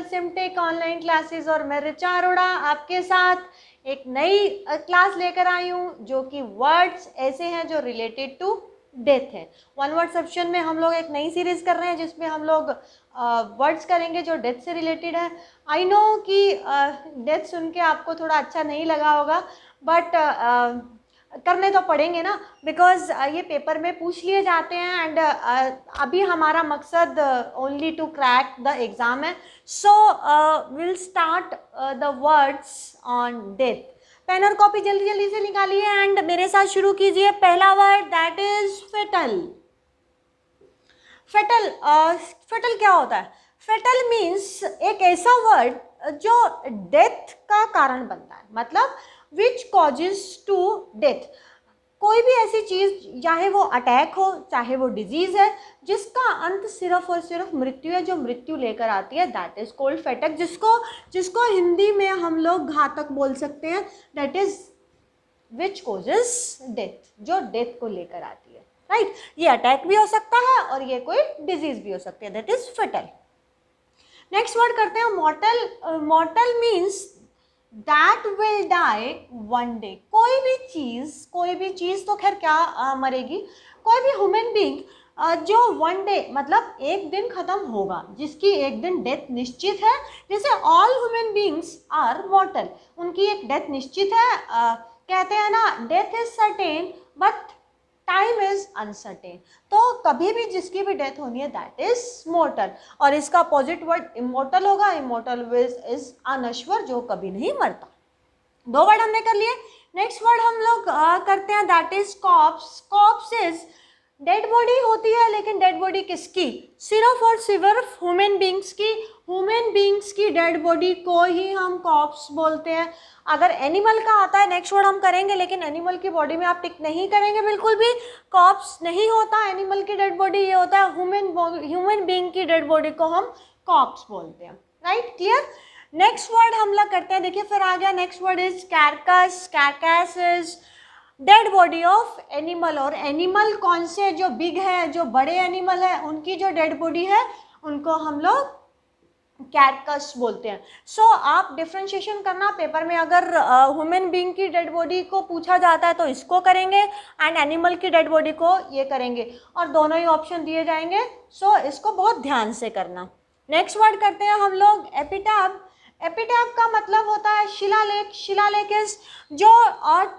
सिमटेक online classes और मैं ऋचा अरोड़ा आपके साथ एक नई क्लास लेकर आई हूँ जो कि वर्ड्स ऐसे हैं जो रिलेटेड टू डेथ है। वन वर्ड ऑप्शन में हम लोग एक नई सीरीज कर रहे हैं जिसमें हम लोग वर्ड्स करेंगे जो डेथ से रिलेटेड है। आई नो कि डेथ सुन के आपको थोड़ा अच्छा नहीं लगा होगा, बट करने तो पड़ेंगे ना, बिकॉज ये पेपर में पूछ लिए जाते हैं एंड अभी हमारा मकसद only to crack the exam है। So will start the words on death. Pen और कॉपी जल्दी जल्दी से निकालिए एंड मेरे साथ शुरू कीजिए। पहला word that is fatal. Fatal fatal क्या होता है? फेटल मीन्स एक ऐसा वर्ड जो डेथ का कारण बनता है, मतलब विच कॉजेज टू डेथ। कोई भी ऐसी चीज़, चाहे वो अटैक हो चाहे वो डिजीज़ है, जिसका अंत सिर्फ और सिर्फ मृत्यु है, जो मृत्यु लेकर आती है, दैट इज़ कोल्ड फेटक। जिसको हिंदी में हम लोग घातक बोल सकते हैं, that is which causes death, जो डेथ को लेकर आती है, राइट। ये अटैक भी हो सकता है और ये कोई डिजीज़ भी हो सकती है, that is fatal. Next word करते हैं mortal. Mortal means that will die one day. कोई भी चीज़ तो खैर क्या मरेगी, कोई भी ह्यूमन बीइंग जो वन डे मतलब एक दिन ख़त्म होगा, जिसकी एक दिन डेथ निश्चित है। जैसे all human beings are mortal, उनकी एक डेथ निश्चित है। कहते हैं ना, death is certain but time is uncertain. तो कभी भी जिसकी भी डेथ होनी है दैट इज मोर्टल, और इसका अपोजिट वर्ड इमोर्टल होगा। इमोर्टल इज अनश्वर, जो कभी नहीं मरता। दो वर्ड हमने कर लिए। नेक्स्ट वर्ड हम लोग करते हैं that is corpse. Corpse is dead body होती है, लेकिन डेड बॉडी किसकी? सिर्फ और सिर्फ ह्यूमन बींग्स की। ह्यूमन बींग्स की डेड बॉडी को ही हम कॉप्स बोलते हैं। अगर एनिमल का आता है नेक्स्ट वर्ड हम करेंगे, लेकिन एनिमल की बॉडी में आप टिक नहीं करेंगे बिल्कुल भी। कॉप्स नहीं होता एनिमल की डेड बॉडी, ये होता है ह्यूमन बींग की डेड बॉडी को हम कॉप्स बोलते हैं, राइट। क्लियर। नेक्स्ट वर्ड हम लोग करते हैं, देखिए फिर आ गया। Next word is carcass. Carcass is dead body of animal. और एनिमल कौन से? जो बिग है, जो बड़े एनिमल है, उनकी जो डेड बॉडी है उनको हम लोग कैरकस बोलते हैं। सो आप डिफ्रेंशिएशन करना, पेपर में अगर ह्यूमन बीइंग की डेड बॉडी को पूछा जाता है तो इसको करेंगे, एंड एनिमल की डेड बॉडी को ये करेंगे, और दोनों ही ऑप्शन दिए जाएंगे। सो इसको बहुत ध्यान से करना। नेक्स्ट वर्ड करते हैं हम लोग एपिटैफ। एपिटैफ का मतलब होता है शिलालेख। शिलालेख इज जो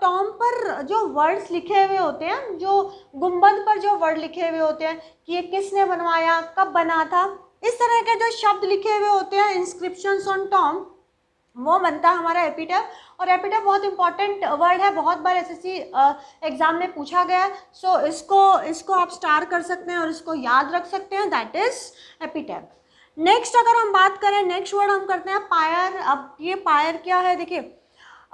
टॉम पर जो वर्ड्स लिखे हुए होते हैं, जो गुंबद पर जो वर्ड लिखे हुए होते हैं कि ये किसने बनवाया, कब बना था, इस तरह के जो शब्द लिखे हुए होते हैं, इंस्क्रिप्शंस ऑन टॉम, वो बनता है हमारा एपिटैफ। और एपिटैफ बहुत इंपॉर्टेंट वर्ड है, बहुत बार एसएससी एग्जाम में पूछा गया है। सो इसको आप स्टार कर सकते हैं और इसको याद रख सकते हैं, दैट इज एपिटैफ। नेक्स्ट अगर हम बात करें, नेक्स्ट वर्ड हम करते हैं पायर। अब ये पायर क्या है? देखिए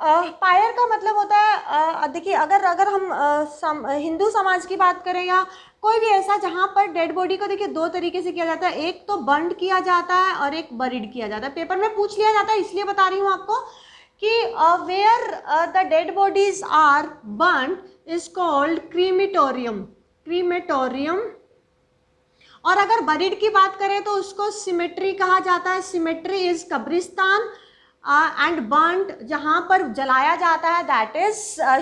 पायर का मतलब होता है, देखिए अगर हम हिंदू समाज की बात करें या कोई भी ऐसा जहाँ पर डेड बॉडी को, देखिए दो तरीके से किया जाता है, एक तो बर्न किया जाता है और एक बरीड किया जाता है। पेपर में पूछ लिया जाता है, इसलिए बता रही हूँ आपको कि where the dead bodies are burn is called crematorium. Crematorium. और अगर बरीड की बात करें तो उसको सिमेट्री कहा जाता है। सिमेट्री इज कब्रिस्तान, एंड बर्न्ड जहाँ पर जलाया जाता है दैट इज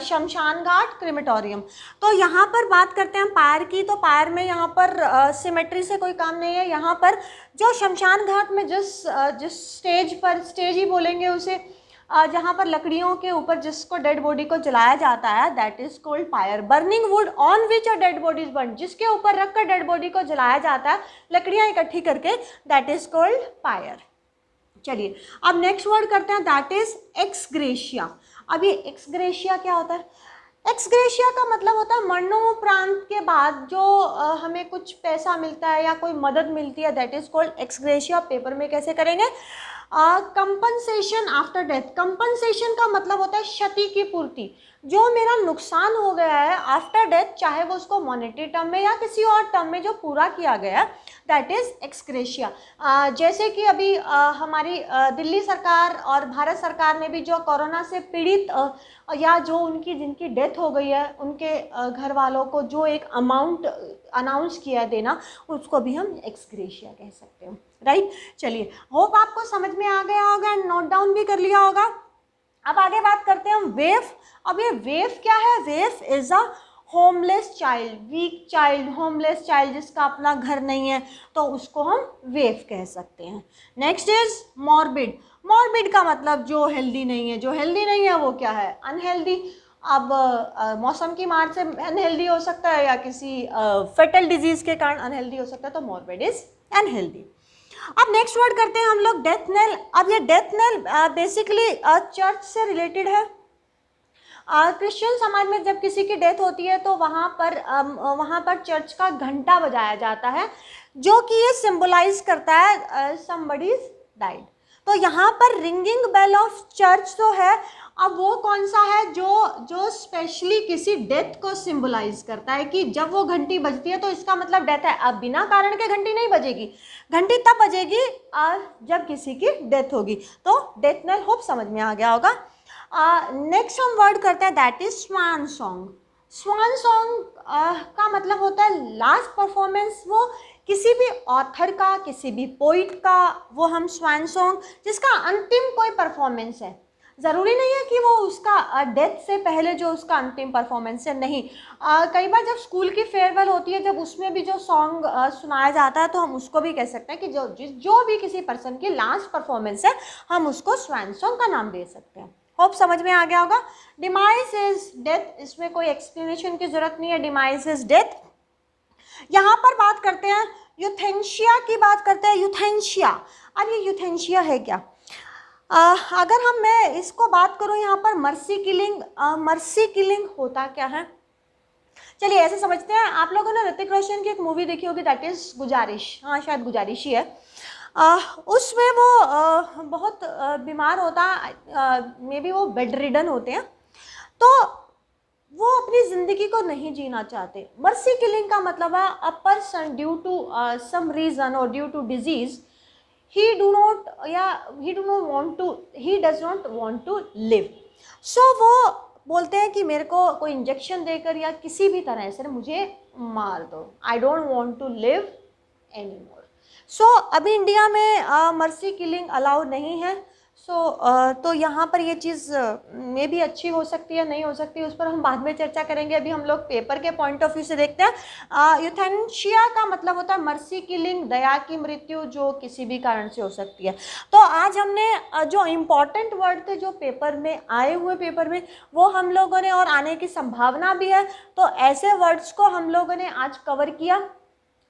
शमशान घाट, क्रीमेटोरियम। तो यहाँ पर बात करते हैं पायर की, तो पायर में यहाँ पर सिमेट्री से कोई काम नहीं है। यहाँ पर जो शमशान घाट में जिस स्टेज पर, स्टेज ही बोलेंगे उसे, जहाँ पर लकड़ियों के ऊपर जिसको डेड बॉडी को जलाया जाता है that is called pyre. Burning wood on which a dead body is burn, जिसके ऊपर रखकर डेड बॉडी को जलाया जाता है लकड़ियाँ इकट्ठी करके, दैट इज कोल्ड पायर। चलिए अब नेक्स्ट वर्ड करते हैं दैट इज एक्सग्रेशिया। अब ये एक्सग्रेशिया क्या होता है? एक्सग्रेशिया का मतलब होता है मरणोपरांत के बाद जो हमें कुछ पैसा मिलता है या कोई मदद मिलती है, that is called ex gratia. Paper में कैसे करेंगे? कंपनसेशन आफ्टर डेथ, कंपनसेशन का मतलब होता है क्षति की पूर्ति। जो मेरा नुकसान हो गया है आफ्टर डेथ, चाहे वो उसको मॉनेटरी टर्म में या किसी और टर्म में जो पूरा किया गया, दैट इज एक्सग्रेशिया। जैसे कि अभी हमारी दिल्ली सरकार और भारत सरकार ने भी जो कोरोना से पीड़ित या जो उनकी जिनकी डेथ हो गई है उनके घर वालों को जो एक अमाउंट अनाउंस किया देना, उसको भी हम एक्सग्रेशिया कह सकते हैं, राइट। चलिए, होप आपको समझ में आ गया होगा एंड नोट डाउन भी कर लिया होगा। अब आगे बात करते हैं हम वेव। अब ये वेव क्या है? Waif is a homeless child, weak child, homeless child जिसका अपना घर नहीं है, तो उसको हम वेव कह सकते हैं। Next is morbid. मॉर्बिड का मतलब जो हेल्दी नहीं है, जो हेल्दी नहीं है वो क्या है? अनहेल्दी। अब मौसम की मार से अनहेल्दी हो सकता है या किसी फेटल डिजीज के कारण अनहेल्दी हो सकता है, तो मॉर्बिड इज अनहेल्दी। अब नेक्स्ट वर्ड करते हैं हम लोग डेथ नेल। अब ये डेथ नेल बेसिकली चर्च से रिलेटेड है। क्रिश्चियन समाज में जब किसी की डेथ होती है तो वहाँ पर चर्च का घंटा बजाया जाता है, जो कि ये सिंबलाइज करता है समबडी इज डाइड। तो यहाँ पर रिंगिंग बेल ऑफ चर्च तो है। अब वो कौन सा है जो स्पेशली किसी डेथ को सिंबलाइज करता है कि जब वो घंटी बजती है तो इसका मतलब डेथ है। अब बिना कारण के घंटी नहीं बजेगी, घंटी तब बजेगी जब किसी की डेथ होगी। तो डेथ नेल होप समझ में आ गया होगा। नेक्स्ट हम वर्ड करते हैं, that is swan song. Swan song का मतलब होता है लास्ट परफॉर्मेंस, वो किसी भी ऑथर का, किसी भी पोइट का, वो हम स्वान सॉन्ग, जिसका अंतिम कोई परफॉर्मेंस है। ज़रूरी नहीं है कि वो उसका डेथ से पहले जो उसका अंतिम परफॉर्मेंस है, नहीं। कई बार जब स्कूल की फेयरवेल होती है, जब उसमें भी जो सॉन्ग सुनाया जाता है, तो हम उसको भी कह सकते हैं कि जो भी किसी पर्सन की लास्ट परफॉर्मेंस है, हम उसको स्वान सॉन्ग का नाम दे सकते हैं। होप समझ में आ गया होगा। डिमाइस इज डेथ, इसमें कोई एक्सप्लेनेशन की जरूरत नहीं है, डिमाइस इज डेथ। यहाँ पर बात करते हैं यूथेंशिया की, बात करते हैं यूथेंशिया। अब ये यूथेंशिया है क्या? अगर मैं इसको बात करूँ यहाँ पर मर्सी किलिंग, मर्सी किलिंग होता क्या है? चलिए ऐसे समझते हैं। आप लोगों ने ऋतिक रोशन की एक मूवी देखी होगी, दैट इज गुजारिश, हाँ शायद गुजारिश ही है। उसमें वो बहुत बीमार होता, मे बी वो बेड रिडन होते हैं, तो वो अपनी ज़िंदगी को नहीं जीना चाहते। मर्सी किलिंग का मतलब है a person due to some reason और due to disease he does not want to live। so वो बोलते हैं कि मेरे को कोई इंजेक्शन देकर या किसी भी तरह से मुझे मार दो, I don't want to live anymore। so अभी इंडिया में मर्सी किलिंग अलाउ नहीं है। तो यहाँ पर ये चीज़ में भी अच्छी हो सकती है, नहीं हो सकती, उस पर हम बाद में चर्चा करेंगे। अभी हम लोग पेपर के पॉइंट ऑफ व्यू से देखते हैं। यूथेनेशिया का मतलब होता है मर्सी किलिंग, दया की मृत्यु, जो किसी भी कारण से हो सकती है। तो आज हमने जो इम्पॉर्टेंट वर्ड थे जो पेपर में आए हुए पेपर में, वो हम लोगों ने, और आने की संभावना भी है, तो ऐसे वर्ड्स को हम लोगों ने आज कवर किया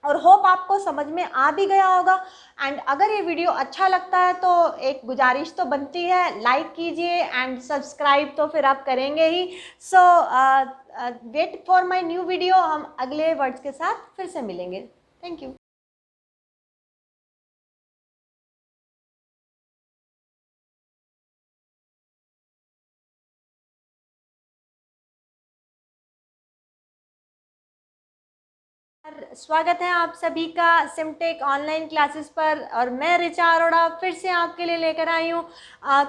और होप आपको समझ में आ भी गया होगा। एंड अगर ये वीडियो अच्छा लगता है तो एक गुजारिश तो बनती है, लाइक कीजिए एंड सब्सक्राइब तो फिर आप करेंगे ही। So wait for my new video. हम अगले वर्ड्स के साथ फिर से मिलेंगे। Thank you. स्वागत है आप सभी का सिमटेक ऑनलाइन क्लासेस पर, और मैं ऋचा अरोड़ा फिर से आपके लिए लेकर आई हूँ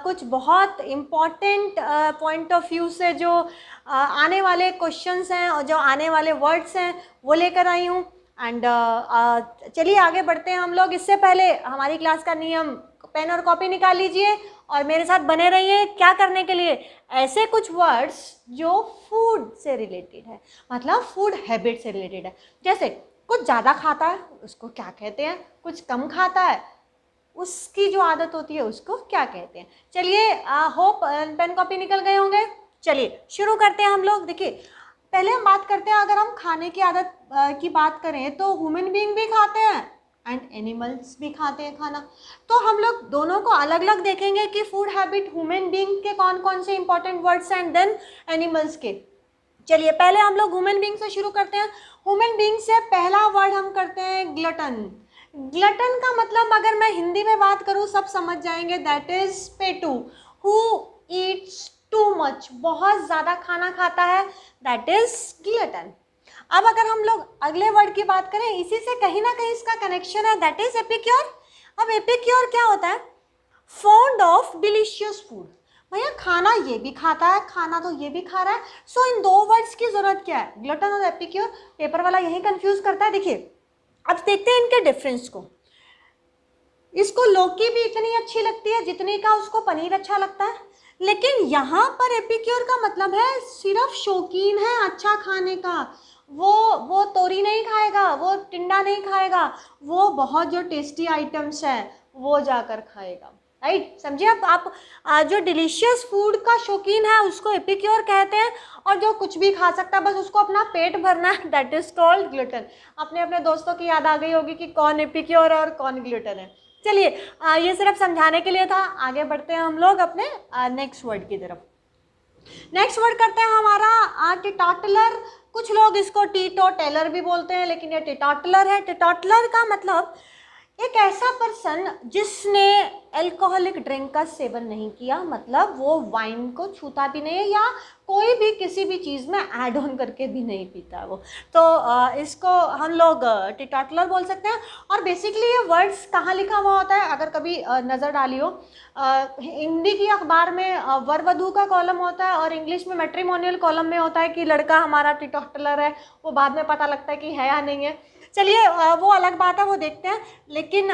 कुछ बहुत इम्पॉर्टेंट पॉइंट ऑफ व्यू से जो आने वाले क्वेश्चंस हैं और जो आने वाले वर्ड्स हैं वो लेकर आई हूँ। एंड चलिए आगे बढ़ते हैं हम लोग। इससे पहले हमारी क्लास का नियम, पेन और कॉपी निकाल लीजिए और मेरे साथ बने रहिए। क्या करने के लिए? ऐसे कुछ वर्ड्स जो फूड से रिलेटेड है, मतलब फूड हैबिट से रिलेटेड है। जैसे कुछ ज़्यादा खाता है उसको क्या कहते हैं, कुछ कम खाता है उसकी जो आदत होती है उसको क्या कहते हैं। चलिए होप पेन कॉपी निकल गए होंगे। चलिए शुरू करते हैं हम लोग। देखिए पहले हम बात करते हैं, अगर हम खाने की आदत की बात करें तो ह्यूमन बीइंग भी खाते हैं एंड एनिमल्स भी खाते हैं खाना। तो हम लोग दोनों को अलग अलग देखेंगे कि फूड हैबिट ह्यूमन बीइंग के कौन कौन से इंपॉर्टेंट वर्ड्स हैं एंड देन एनिमल्स के। चलिए पहले हम लोग ह्यूमन बीइंग से शुरू करते हैं। ह्यूमन बीइंग से पहला वर्ड हम करते हैं ग्लटन। ग्लटन का मतलब अगर मैं हिंदी में बात करूँ सब समझ जाएंगे, दैट इज पेटू, हु ईट्स टू मच, बहुत ज़्यादा खाना खाता है, दैट इज ग्लटन। अब अगर हम लोग अगले वर्ड की बात करें, इसी से कहीं ना कहीं इसका कनेक्शन है, दैट इज एपिक्योर। अब एपिक्योर क्या होता है? Fond of delicious food. भैया खाना ये भी खाता है, खाना तो ये भी खा रहा है, सो इन दो वर्ड्स की जरूरत क्या है, ग्लटन और एपिक्योर? पेपर वाला यही कंफ्यूज करता है। देखिए अब देखते हैं इनके डिफरेंस को। इसको लौकी भी इतनी अच्छी लगती है जितनी का उसको पनीर अच्छा लगता है, लेकिन यहाँ पर एपिक्योर का मतलब है सिर्फ शौकीन है अच्छा खाने का। वो तोरी नहीं खाएगा, वो टिंडा नहीं खाएगा, वो बहुत जो टेस्टी आइटम्स हैं वो जाकर खाएगा, राइट? समझिए आप जो डिलीशियस फूड का शौकीन है उसको एपिक्योर कहते हैं, और जो कुछ भी खा सकता है बस उसको अपना पेट भरना है, दैट इज कॉल्ड ग्लूटन। अपने अपने दोस्तों की याद आ गई होगी कि कौन एपिक्योर और कौन ग्लूटन है। चलिए ये सिर्फ समझाने के लिए था, आगे बढ़ते हैं हम लोग अपने नेक्स्ट वर्ड की तरफ। नेक्स्ट वर्ड करते हैं हमारा टिटॉटलर। कुछ लोग इसको टीटो टेलर भी बोलते हैं, लेकिन ये टिटॉटलर है। टिटॉटलर का मतलब एक ऐसा पर्सन जिसने अल्कोहलिक ड्रिंक का सेवन नहीं किया, मतलब वो वाइन को छूता भी नहीं है या कोई भी किसी भी चीज़ में ऐड ऑन करके भी नहीं पीता है वो, तो इसको हम लोग टिटॉटलर बोल सकते हैं। और बेसिकली ये वर्ड्स कहाँ लिखा हुआ होता है, अगर कभी नज़र डाली हो, हिंदी की अखबार में वर वधू का कॉलम होता है और इंग्लिश में मैट्रिमोनियल कॉलम में होता है कि लड़का हमारा टिटॉटलर है, वो बाद में पता लगता है कि है या नहीं है। चलिए वो अलग बात है, वो देखते हैं। लेकिन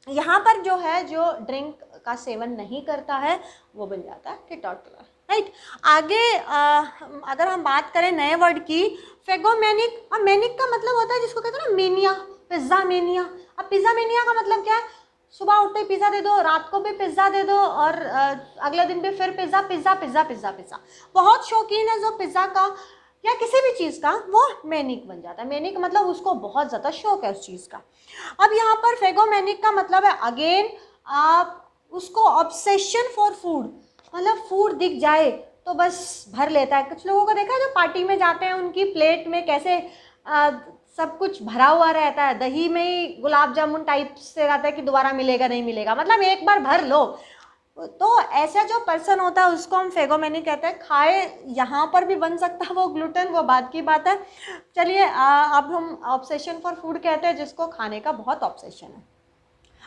यहाँ पर जो है जो ड्रिंक का सेवन नहीं करता है वो बन जाता है टिटॉटलर, राइट? आगे अगर हम बात करें नए वर्ड की, फेगोमेनिक। अब मैनिक का मतलब होता है जिसको कहते हैं ना मेनिया, पिज्ज़ा मेनिया। अब पिज़्ज़ा मेनिया का मतलब क्या है? सुबह उठते ही पिज़्ज़ा दे दो, रात को भी पिज़्ज़ा दे दो, और अगले दिन भी फिर pizza pizza pizza pizza pizza. बहुत शौकीन है जो पिज़्ज़ा का या किसी भी चीज़ का, वो मैनिक बन जाता है। मैनिक मतलब उसको बहुत ज़्यादा शौक है उस चीज़ का। अब यहाँ पर फेगोमेनिक का मतलब है अगेन आप उसको ऑब्सेशन फॉर फूड, मतलब फूड दिख जाए तो बस भर लेता है। कुछ लोगों को देखा है जो पार्टी में जाते हैं उनकी प्लेट में कैसे सब कुछ भरा हुआ रहता है, दही में ही गुलाब जामुन टाइप से रहता है कि दोबारा मिलेगा नहीं मिलेगा, मतलब एक बार भर लो। तो ऐसा जो पर्सन होता है उसको हम फेगोमेनिक कहते हैं। खाए यहाँ पर भी बन सकता है वो ग्लूटेन, वो बात की बात है। चलिए अब हम ऑब्सेशन फॉर फूड कहते हैं जिसको खाने का बहुत ऑब्सेशन है।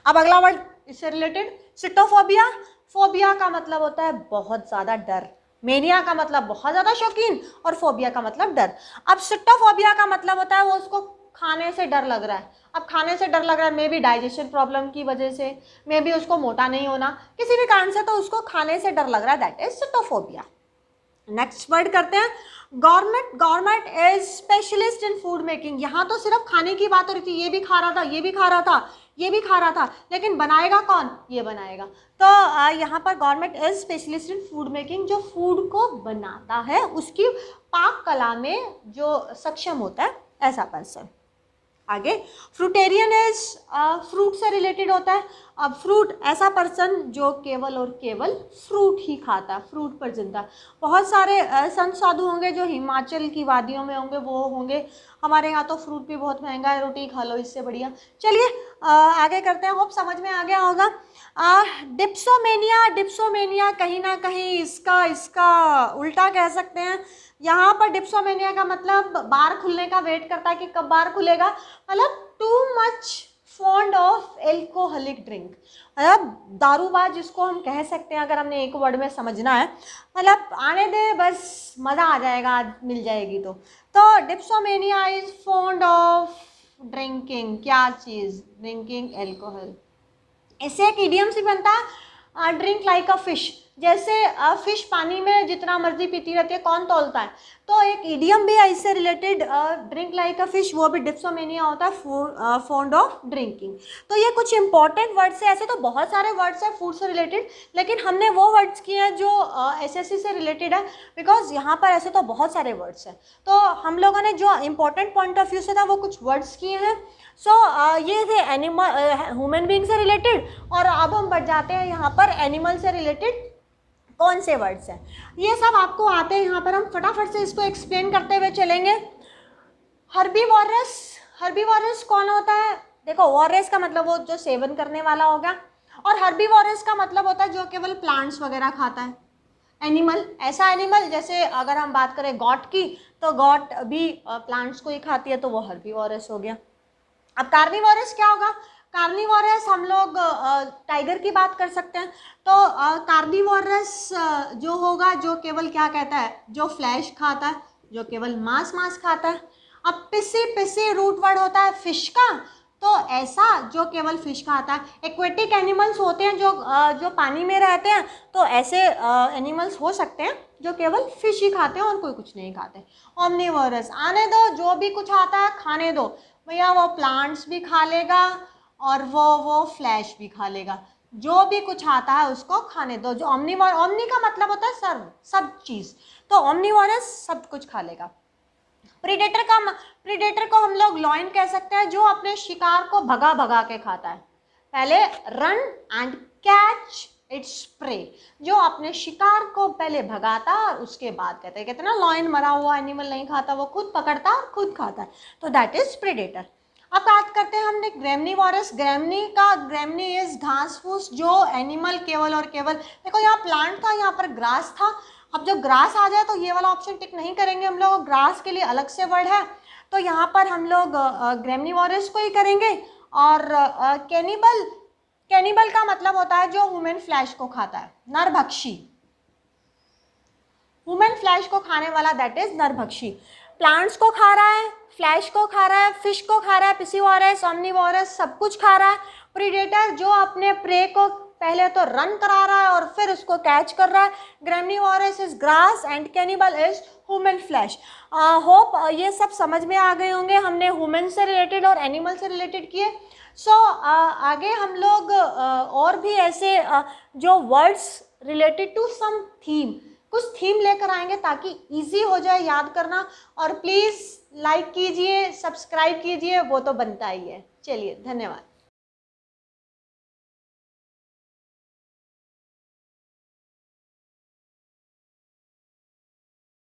अब अगला वर्ड इससे रिलेटेड, सिटोफोबिया। फोबिया का मतलब होता है बहुत ज़्यादा डर, मेनिया का मतलब बहुत ज़्यादा शौकीन, और फोबिया का मतलब डर। अब सिटोफोबिया का मतलब होता है वो उसको खाने से डर लग रहा है। अब खाने से डर लग रहा है मे बी डाइजेशन प्रॉब्लम की वजह से, मे बी उसको मोटा नहीं होना, किसी भी कारण से, तो उसको खाने से डर लग रहा है, दैट इज सिटोफोबिया। नेक्स्ट वर्ड करते हैं government. Government is specialist in food making. यहाँ तो सिर्फ खाने की बात हो रही थी, ये भी खा रहा था, ये भी खा रहा था, ये भी खा रहा था, लेकिन बनाएगा कौन? ये बनाएगा। तो यहाँ पर government is specialist in food making, जो फूड को बनाता है उसकी पाक कला में जो सक्षम होता है, ऐसा पर्सन। आगे फ्रूटेरियन इज फ्रूट से रिलेटेड होता है। अब फ्रूट ऐसा पर्सन जो केवल और केवल फ्रूट ही खाता है, फ्रूट पर जिंदा। बहुत सारे संत साधु होंगे जो हिमाचल की वादियों में होंगे, वो होंगे। हमारे यहाँ तो फ्रूट भी बहुत महंगा है, रोटी खा लो इससे बढ़िया। चलिए आगे करते हैं, होप समझ में आ गया होगा। डिप्सोमेनिया। डिप्सोमेनिया कहीं ना कहीं इसका उल्टा कह सकते हैं। यहाँ पर डिप्सोमेनिया का मतलब बार खुलने का वेट करता है कि कब बार खुलेगा, मतलब too much fond of alcoholic drink, मतलब दारूबाज जिसको हम कह सकते हैं अगर हमने एक वर्ड में समझना है, मतलब आने दे बस मज़ा आ जाएगा, मिल जाएगी तो dipsomania is fond of drinking, क्या चीज़? Drinking alcohol. इससे एक इडियम सी बनता है ड्रिंक लाइक अ फिश। जैसे फिश पानी में जितना मर्जी पीती रहती है, कौन तौलता है? तो एक इडियम भी है इससे related, drink like a fish, वो भी डिप्सोमेनिया होता है, फॉन्ड ऑफ ड्रिंकिंग। तो ये कुछ इंपॉर्टेंट वर्ड्स है। ऐसे तो बहुत सारे वर्ड्स हैं फूड से रिलेटेड, लेकिन हमने वो वर्ड्स किए हैं जो एसएससी से रिलेटेड है, बिकॉज यहाँ पर ऐसे तो बहुत सारे वर्ड्स हैं। तो हम लोगों ने जो इंपॉर्टेंट पॉइंट ऑफ व्यू से था वो कुछ वर्ड्स किए हैं। सो ये थे एनिमल ह्यूमन बींग से रिलेटेड, और अब हम बढ़ जाते हैं यहाँ पर एनिमल से रिलेटेड कौन से वर्ड्स हैं। ये सब आपको आते हैं, यहाँ पर हम फटाफट से इसको एक्सप्लेन करते हुए चलेंगे। हर्बीवोरस। हर्बीवोरस कौन होता है? देखो वॉरेस का मतलब वो जो सेवन करने वाला हो गया, और हर्बीवोरस का मतलब होता है जो केवल प्लांट्स वगैरह खाता है, एनिमल, ऐसा एनिमल जैसे अगर हम बात करें गॉट की, तो गॉट भी प्लांट्स को ही खाती है, तो वो हर्बीवोरस हो गया। अब कार्निवोरस क्या होगा? कार्निवोरस हम लोग टाइगर की बात कर सकते हैं, तो कार्निवोरस जो होगा, जो केवल क्या कहता है, जो फ्लैश खाता है, जो केवल मांस मांस खाता है। अब पिसी पिसी रूट वर्ड होता है फिश का, तो ऐसा जो केवल फिश खाता है। एक्वेटिक एनिमल्स होते हैं जो पानी में रहते हैं, तो ऐसे एनिमल्स हो सकते हैं जो केवल फिश ही खाते हैं और कोई कुछ नहीं खाते। ओमनिवोरस, आने दो, जो भी कुछ आता है खाने दो भैया, वो प्लांट्स भी खा लेगा और वो फ्लैश भी खा लेगा, जो भी कुछ आता है उसको खाने दो। जो ओमनी का मतलब होता है सर्व, सब चीज़, तो ओमनिवोरस सब कुछ खा लेगा। प्रीडेटर को हम लोग लॉयन कह सकते हैं, जो अपने शिकार को भगा भगा के खाता है। पहले run and catch its prey, जो अपने शिकार को पहले भगाता और उसके बाद कहते हैं ना लॉयन मरा हुआ एनिमल नहीं खाता, वो खुद पकड़ता और खुद खाता है, तो दैट इज प्रीडेटर। अब बात करते हैं हमने ग्रेमनीवोरस। ग्रेमनी इज घास फूस, जो एनिमल केवल और केवल, देखो यहाँ प्लांट था, यहाँ पर ग्रास था। अब जब ग्रास आ जाए तो ये वाला ऑप्शन टिक नहीं करेंगे हम लोग, ग्रास के लिए अलग से वर्ड है, तो यहाँ पर हम लोग ग्रेमनीवोरस को ही करेंगे। और कैनिबल का मतलब होता है जो ह्यूमन फ्लैश को खाता है, नरभक्षी, ह्यूमन फ्लैश को खाने वाला, दैट इज नरभक्षी। प्लांट्स को खा रहा है, फ्लैश को खा रहा है, फिश को खा रहा है, पिसीवोरस, ओमनिवोरस सब कुछ खा रहा है। प्रीडेटर जो अपने प्रे को पहले तो रन करा रहा है और फिर उसको कैच कर रहा है। Graminivorous is grass and cannibal is human flesh. Hope ये सब समझ में आ गए होंगे, हमने ह्यूमन से रिलेटेड और एनिमल से रिलेटेड किए। आगे हम लोग और भी ऐसे जो words related to some theme, कुछ थीम लेकर आएंगे ताकि इजी हो जाए याद करना। और प्लीज़ लाइक कीजिए, सब्सक्राइब कीजिए, वो तो बनता ही है। चलिए, धन्यवाद।